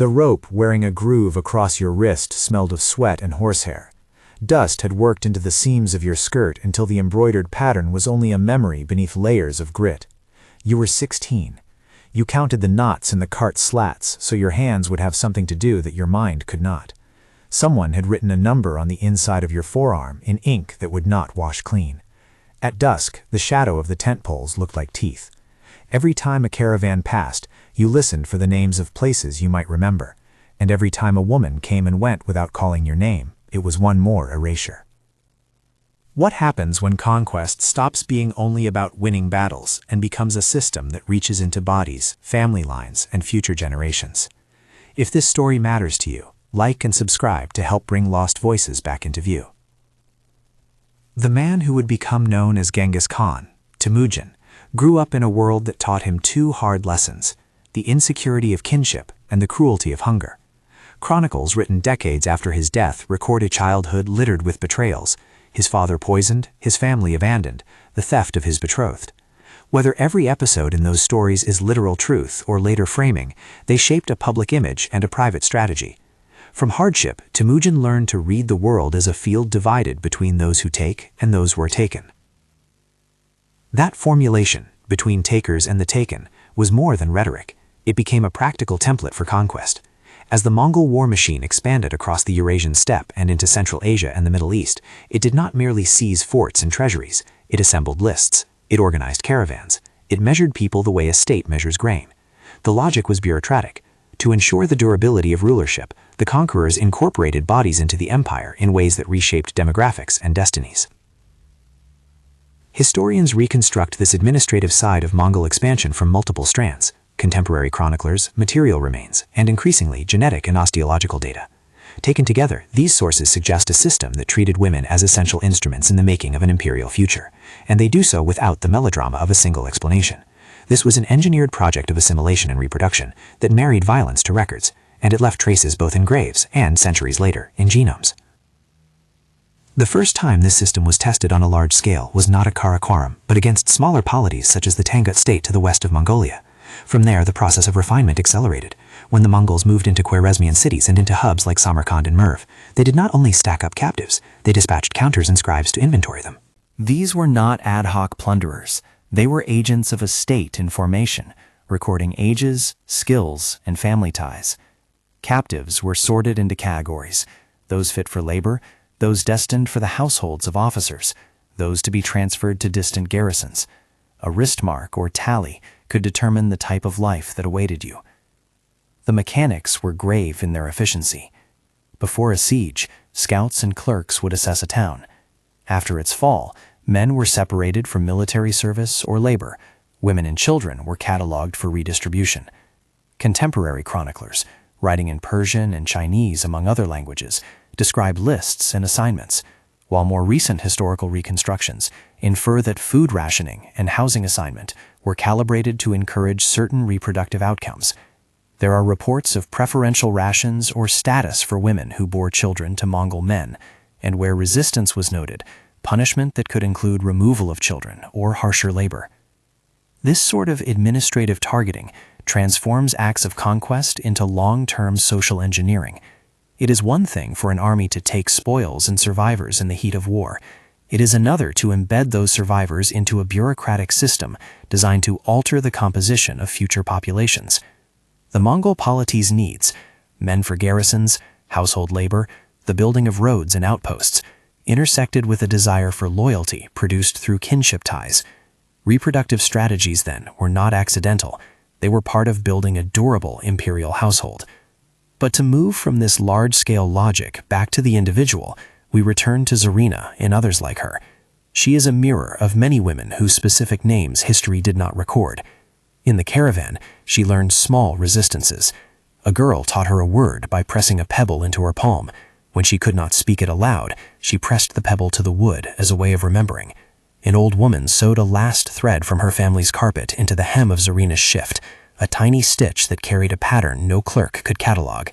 The rope wearing a groove across your wrist smelled of sweat and horsehair. Dust had worked into the seams of your skirt until the embroidered pattern was only a memory beneath layers of grit. You were 16. You counted the knots in the cart slats so your hands would have something to do that your mind could not. Someone had written a number on the inside of your forearm in ink that would not wash clean. At dusk, the shadow of the tent poles looked like teeth. Every time a caravan passed, you listened for the names of places you might remember, and every time a woman came and went without calling your name, it was one more erasure. What happens when conquest stops being only about winning battles and becomes a system that reaches into bodies, family lines, and future generations? If this story matters to you, like and subscribe to help bring lost voices back into view. The man who would become known as Genghis Khan, Temujin, grew up in a world that taught him two hard lessons: the insecurity of kinship and the cruelty of hunger. Chronicles written decades after his death record a childhood littered with betrayals: his father poisoned, his family abandoned, the theft of his betrothed. Whether every episode in those stories is literal truth or later framing, they shaped a public image and a private strategy. From hardship, Temujin learned to read the world as a field divided between those who take and those who are taken. That formulation, between takers and the taken, was more than rhetoric. It became a practical template for conquest. As the Mongol war machine expanded across the Eurasian steppe and into Central Asia and the Middle East, it did not merely seize forts and treasuries. It assembled lists. It organized caravans. It measured people the way a state measures grain. The logic was bureaucratic. To ensure the durability of rulership, the conquerors incorporated bodies into the empire in ways that reshaped demographics and destinies. Historians reconstruct this administrative side of Mongol expansion from multiple strands: contemporary chroniclers, material remains, and increasingly genetic and osteological data. Taken together, these sources suggest a system that treated women as essential instruments in the making of an imperial future, and they do so without the melodrama of a single explanation. This was an engineered project of assimilation and reproduction that married violence to records, and it left traces both in graves and, centuries later, in genomes. The first time this system was tested on a large scale was not at Karakoram, but against smaller polities such as the Tangut state to the west of Mongolia. From there, the process of refinement accelerated. When the Mongols moved into Khwarezmian cities and into hubs like Samarkand and Merv, they did not only stack up captives, they dispatched counters and scribes to inventory them. These were not ad hoc plunderers. They were agents of a state in formation, recording ages, skills, and family ties. Captives were sorted into categories: those fit for labor, those destined for the households of officers, those to be transferred to distant garrisons. A wrist mark or tally could determine the type of life that awaited you. The mechanics were grave in their efficiency. Before a siege, scouts and clerks would assess a town. After its fall, men were separated from military service or labor. Women and children were cataloged for redistribution. Contemporary chroniclers, writing in Persian and Chinese among other languages, describe lists and assignments, while more recent historical reconstructions infer that food rationing and housing assignment were calibrated to encourage certain reproductive outcomes. There are reports of preferential rations or status for women who bore children to Mongol men, and where resistance was noted, punishment that could include removal of children or harsher labor. This sort of administrative targeting transforms acts of conquest into long-term social engineering. It is one thing for an army to take spoils and survivors in the heat of war. It is another to embed those survivors into a bureaucratic system designed to alter the composition of future populations. The Mongol polity's needs, men for garrisons, household labor, the building of roads and outposts, intersected with a desire for loyalty produced through kinship ties. Reproductive strategies, then, were not accidental. They were part of building a durable imperial household. But to move from this large-scale logic back to the individual, we return to Zarina and others like her. She is a mirror of many women whose specific names history did not record. In the caravan, she learned small resistances. A girl taught her a word by pressing a pebble into her palm. When she could not speak it aloud, she pressed the pebble to the wood as a way of remembering. An old woman sewed a last thread from her family's carpet into the hem of Zarina's shift, a tiny stitch that carried a pattern no clerk could catalog.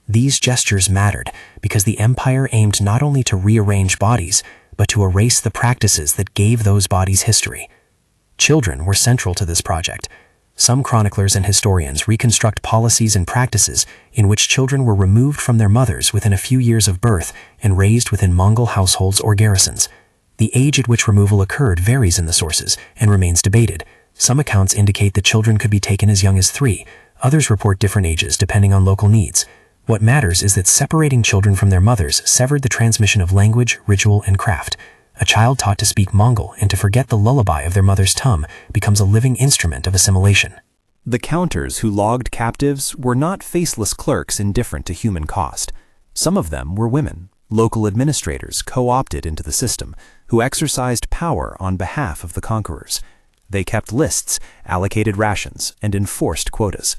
These gestures mattered because the empire aimed not only to rearrange bodies, but to erase the practices that gave those bodies history. Children were central to this project. Some chroniclers and historians reconstruct policies and practices in which children were removed from their mothers within a few years of birth and raised within Mongol households or garrisons. The age at which removal occurred varies in the sources and remains debated. Some accounts indicate that children could be taken as young as 3. Others report different ages depending on local needs. What matters is that separating children from their mothers severed the transmission of language, ritual, and craft. A child taught to speak Mongol and to forget the lullaby of their mother's tongue becomes a living instrument of assimilation. The counters who logged captives were not faceless clerks indifferent to human cost. Some of them were women, local administrators co-opted into the system, who exercised power on behalf of the conquerors. They kept lists, allocated rations, and enforced quotas.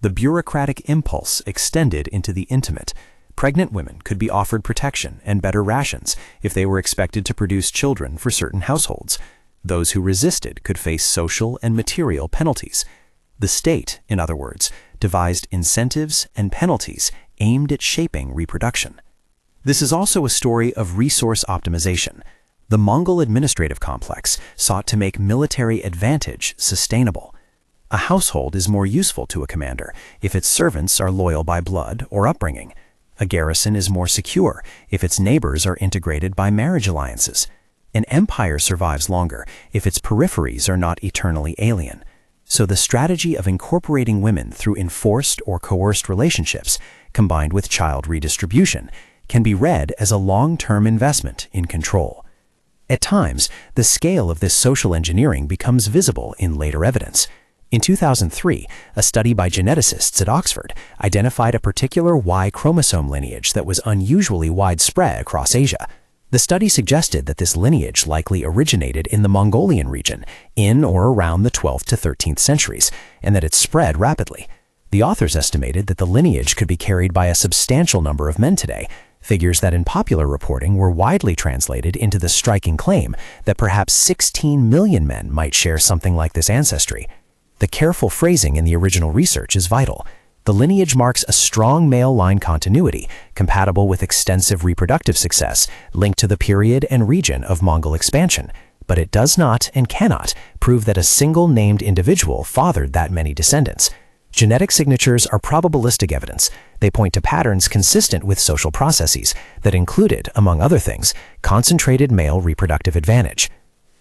The bureaucratic impulse extended into the intimate. Pregnant women could be offered protection and better rations if they were expected to produce children for certain households. Those who resisted could face social and material penalties. The state, in other words, devised incentives and penalties aimed at shaping reproduction. This is also a story of resource optimization. The Mongol administrative complex sought to make military advantage sustainable. A household is more useful to a commander if its servants are loyal by blood or upbringing. A garrison is more secure if its neighbors are integrated by marriage alliances. An empire survives longer if its peripheries are not eternally alien. So the strategy of incorporating women through enforced or coerced relationships, combined with child redistribution, can be read as a long-term investment in control. At times, the scale of this social engineering becomes visible in later evidence. In 2003, a study by geneticists at Oxford identified a particular Y chromosome lineage that was unusually widespread across Asia. The study suggested that this lineage likely originated in the Mongolian region in or around the 12th to 13th centuries, and that it spread rapidly. The authors estimated that the lineage could be carried by a substantial number of men today, figures that in popular reporting were widely translated into the striking claim that perhaps 16 million men might share something like this ancestry. The careful phrasing in the original research is vital. The lineage marks a strong male line continuity, compatible with extensive reproductive success, linked to the period and region of Mongol expansion, but it does not and cannot prove that a single named individual fathered that many descendants. Genetic signatures are probabilistic evidence. They point to patterns consistent with social processes that included, among other things, concentrated male reproductive advantage.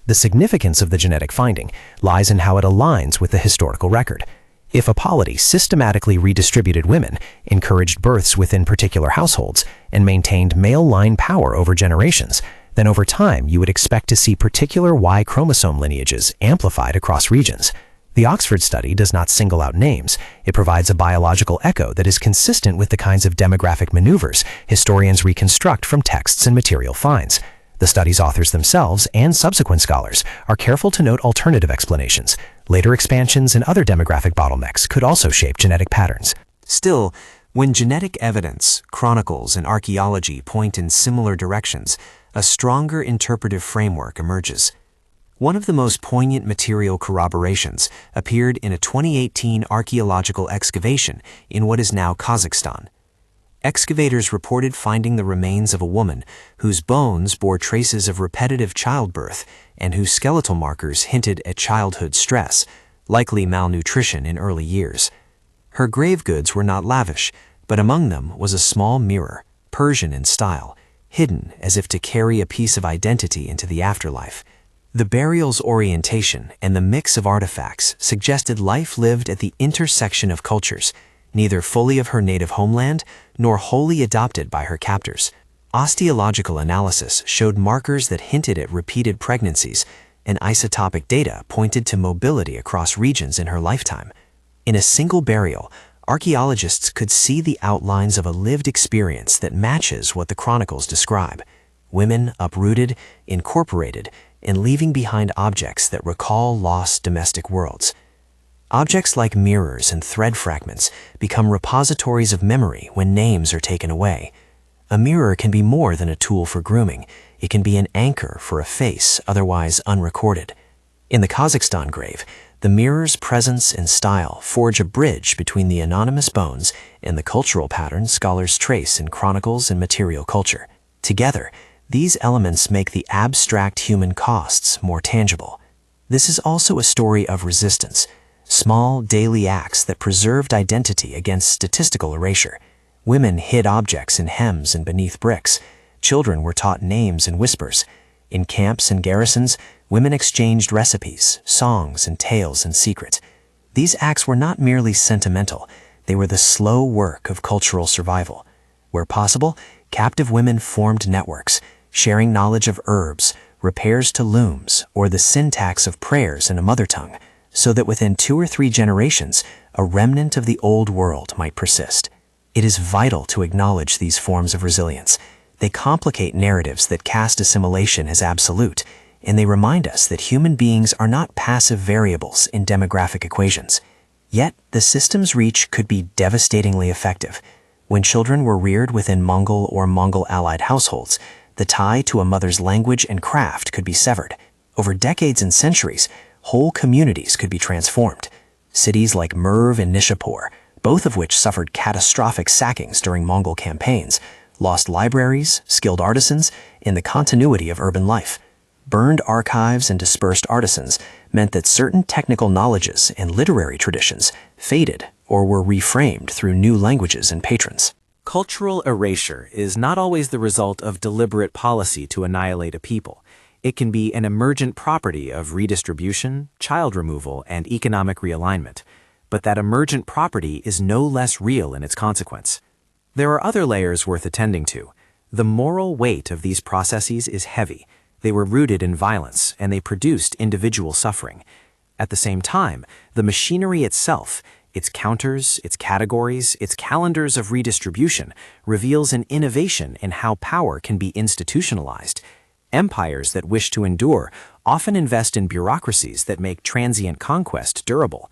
The significance of the genetic finding lies in how it aligns with the historical record. If a polity systematically redistributed women, encouraged births within particular households, and maintained male line power over generations, then over time you would expect to see particular Y chromosome lineages amplified across regions. The Oxford study does not single out names. It provides a biological echo that is consistent with the kinds of demographic maneuvers historians reconstruct from texts and material finds. The study's authors themselves and subsequent scholars are careful to note alternative explanations. Later expansions and other demographic bottlenecks could also shape genetic patterns. Still, when genetic evidence, chronicles, and archaeology point in similar directions, a stronger interpretive framework emerges. One of the most poignant material corroborations appeared in a 2018 archaeological excavation in what is now Kazakhstan. Excavators reported finding the remains of a woman whose bones bore traces of repetitive childbirth and whose skeletal markers hinted at childhood stress, likely malnutrition in early years. Her grave goods were not lavish, but among them was a small mirror, Persian in style, hidden as if to carry a piece of identity into the afterlife. The burial's orientation and the mix of artifacts suggested life lived at the intersection of cultures, neither fully of her native homeland nor wholly adopted by her captors. Osteological analysis showed markers that hinted at repeated pregnancies, and isotopic data pointed to mobility across regions in her lifetime. In a single burial, archaeologists could see the outlines of a lived experience that matches what the chronicles describe. Women uprooted, incorporated, and leaving behind objects that recall lost domestic worlds. Objects like mirrors and thread fragments become repositories of memory when names are taken away. A mirror can be more than a tool for grooming. It can be an anchor for a face otherwise unrecorded. In the Kazakhstan grave, the mirror's presence and style forge a bridge between the anonymous bones and the cultural patterns scholars trace in chronicles and material culture. Together, these elements make the abstract human costs more tangible. This is also a story of resistance. small daily acts that preserved identity against statistical erasure. Women hid objects in hems and beneath bricks. Children were taught names and whispers. In camps and garrisons, women exchanged recipes, songs, and tales in secret. These acts were not merely sentimental, they were the slow work of cultural survival. Where possible, captive women formed networks, sharing knowledge of herbs, repairs to looms, or the syntax of prayers in a mother tongue, so that within 2 or 3 generations, a remnant of the old world might persist. It is vital to acknowledge these forms of resilience. They complicate narratives that cast assimilation as absolute, and they remind us that human beings are not passive variables in demographic equations. Yet, the system's reach could be devastatingly effective. When children were reared within Mongol or Mongol-allied households, the tie to a mother's language and craft could be severed. Over decades and centuries, whole communities could be transformed. Cities like Merv and Nishapur, both of which suffered catastrophic sackings during Mongol campaigns, lost libraries, skilled artisans, and the continuity of urban life. Burned archives and dispersed artisans meant that certain technical knowledges and literary traditions faded or were reframed through new languages and patrons. Cultural erasure is not always the result of deliberate policy to annihilate a people. It can be an emergent property of redistribution, child removal, and economic realignment. But that emergent property is no less real in its consequence. There are other layers worth attending to. The moral weight of these processes is heavy. They were rooted in violence, and they produced individual suffering. At the same time, the machinery itself, its counters, its categories, its calendars of redistribution, reveals an innovation in how power can be institutionalized. Empires that wish to endure often invest in bureaucracies that make transient conquest durable.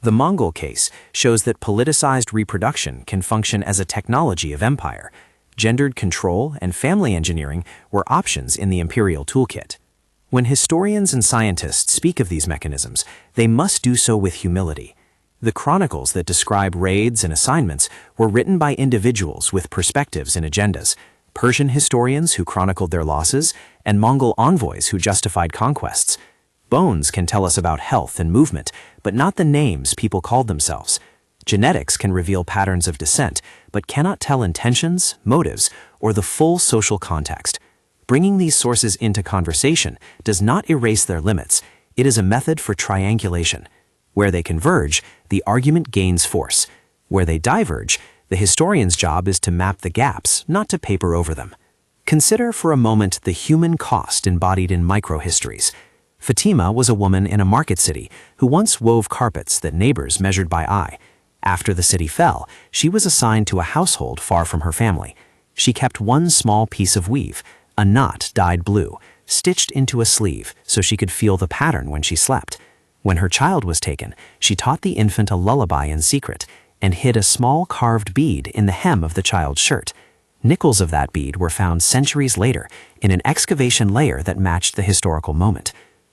The Mongol case shows that politicized reproduction can function as a technology of empire. Gendered control and family engineering were options in the imperial toolkit. When historians and scientists speak of these mechanisms, they must do so with humility. The chronicles that describe raids and assignments were written by individuals with perspectives and agendas, Persian historians who chronicled their losses, and Mongol envoys who justified conquests. Bones can tell us about health and movement, but not the names people called themselves. Genetics can reveal patterns of descent, but cannot tell intentions, motives, or the full social context. Bringing these sources into conversation does not erase their limits. It is a method for triangulation. Where they converge, the argument gains force. Where they diverge, the historian's job is to map the gaps, not to paper over them. Consider for a moment the human cost embodied in microhistories. Fatima was a woman in a market city who once wove carpets that neighbors measured by eye. After the city fell, she was assigned to a household far from her family. She kept one small piece of weave, a knot dyed blue, stitched into a sleeve so she could feel the pattern when she slept. When her child was taken, she taught the infant a lullaby in secret and hid a small carved bead in the hem of the child's shirt. Nickels of that bead were found centuries later in an excavation layer that matched the historical moment.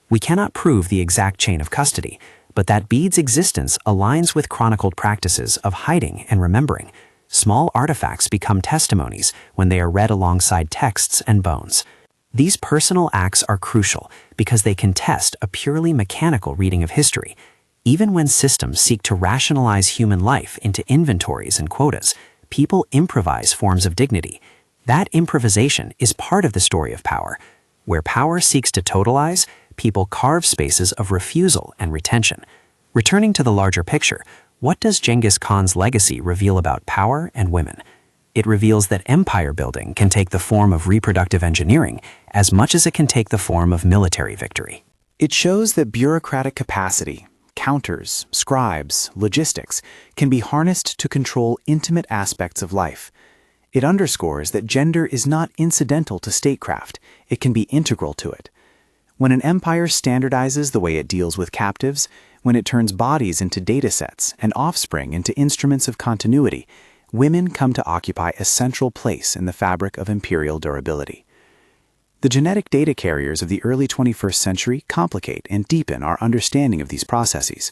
We cannot prove the exact chain of custody, but that bead's existence aligns with chronicled practices of hiding and remembering. Small artifacts become testimonies when they are read alongside texts and bones. These personal acts are crucial because they contest a purely mechanical reading of history. Even when systems seek to rationalize human life into inventories and quotas, people improvise forms of dignity. That improvisation is part of the story of power. Where power seeks to totalize, people carve spaces of refusal and retention. Returning to the larger picture, what does Genghis Khan's legacy reveal about power and women? It reveals that empire building can take the form of reproductive engineering as much as it can take the form of military victory. It shows that bureaucratic capacity, counters, scribes, logistics, can be harnessed to control intimate aspects of life. It underscores that gender is not incidental to statecraft, it can be integral to it. When an empire standardizes the way it deals with captives, when it turns bodies into datasets and offspring into instruments of continuity, women come to occupy a central place in the fabric of imperial durability. The genetic data carriers of the early 21st century complicate and deepen our understanding of these processes.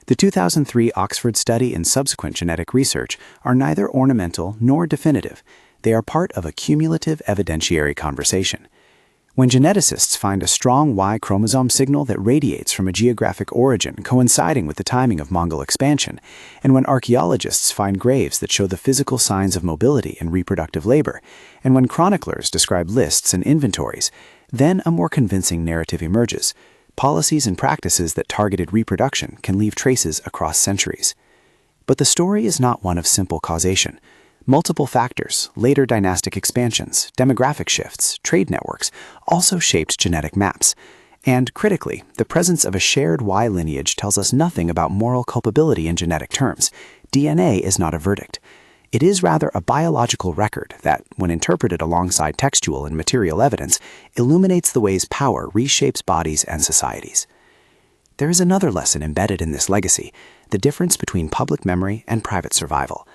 The 2003 Oxford study and subsequent genetic research are neither ornamental nor definitive. They are part of a cumulative evidentiary conversation. When geneticists find a strong Y chromosome signal that radiates from a geographic origin coinciding with the timing of Mongol expansion, and when archaeologists find graves that show the physical signs of mobility and reproductive labor, and when chroniclers describe lists and inventories, then a more convincing narrative emerges. Policies and practices that targeted reproduction can leave traces across centuries. But the story is not one of simple causation. Multiple factors, later dynastic expansions, demographic shifts, trade networks, also shaped genetic maps. And critically, the presence of a shared Y lineage tells us nothing about moral culpability in genetic terms. DNA is not a verdict. It is rather a biological record that, when interpreted alongside textual and material evidence, illuminates the ways power reshapes bodies and societies. There is another lesson embedded in this legacy: the difference between public memory and private survival.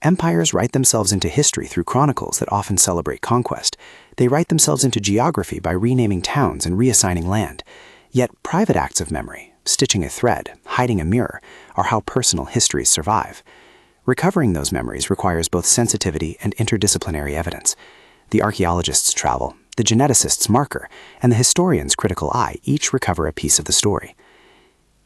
Empires write themselves into history through chronicles that often celebrate conquest. They write themselves into geography by renaming towns and reassigning land. Yet private acts of memory, stitching a thread, hiding a mirror, are how personal histories survive. Recovering those memories requires both sensitivity and interdisciplinary evidence. The archaeologist's travel, the geneticist's marker, and the historian's critical eye each recover a piece of the story.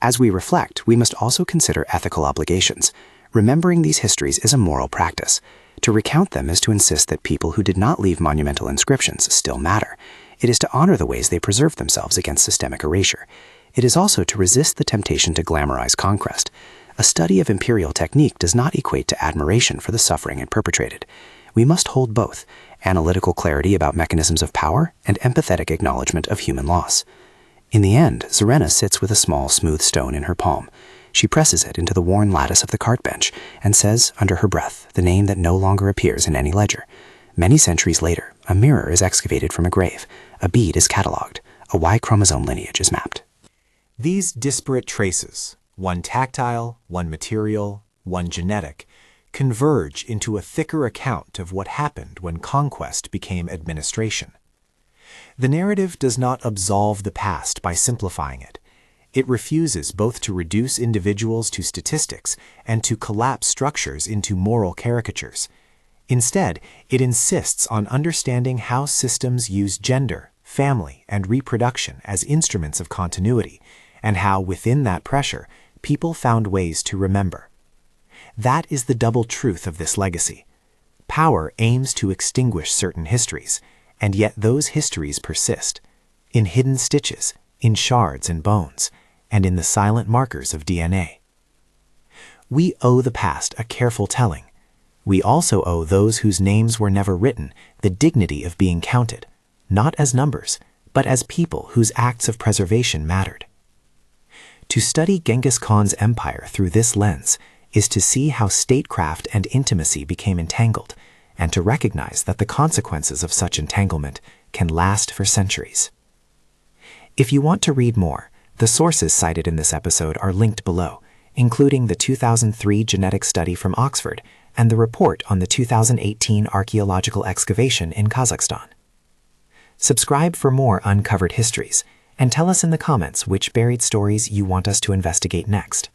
As we reflect, we must also consider ethical obligations. Remembering these histories is a moral practice. To recount them is to insist that people who did not leave monumental inscriptions still matter. It is to honor the ways they preserved themselves against systemic erasure. It is also to resist the temptation to glamorize conquest. A study of imperial technique does not equate to admiration for the suffering it perpetrated. We must hold both: analytical clarity about mechanisms of power and empathetic acknowledgement of human loss. In the end, Zerena sits with a small, smooth stone in her palm. She presses it into the worn lattice of the cart bench and says, under her breath, the name that no longer appears in any ledger. Many centuries later, a mirror is excavated from a grave, a bead is catalogued, a Y chromosome lineage is mapped. These disparate traces, one tactile, one material, one genetic, converge into a thicker account of what happened when conquest became administration. The narrative does not absolve the past by simplifying it. It refuses both to reduce individuals to statistics and to collapse structures into moral caricatures. Instead, it insists on understanding how systems use gender, family, and reproduction as instruments of continuity, and how, within that pressure, people found ways to remember. That is the double truth of this legacy. Power aims to extinguish certain histories, and yet those histories persist, in hidden stitches, in shards and bones, and in the silent markers of DNA. We owe the past a careful telling. We also owe those whose names were never written the dignity of being counted, not as numbers, but as people whose acts of preservation mattered. To study Genghis Khan's empire through this lens is to see how statecraft and intimacy became entangled, and to recognize that the consequences of such entanglement can last for centuries. If you want to read more, the sources cited in this episode are linked below, including the 2003 genetic study from Oxford and the report on the 2018 archaeological excavation in Kazakhstan. Subscribe for more uncovered histories, and tell us in the comments which buried stories you want us to investigate next.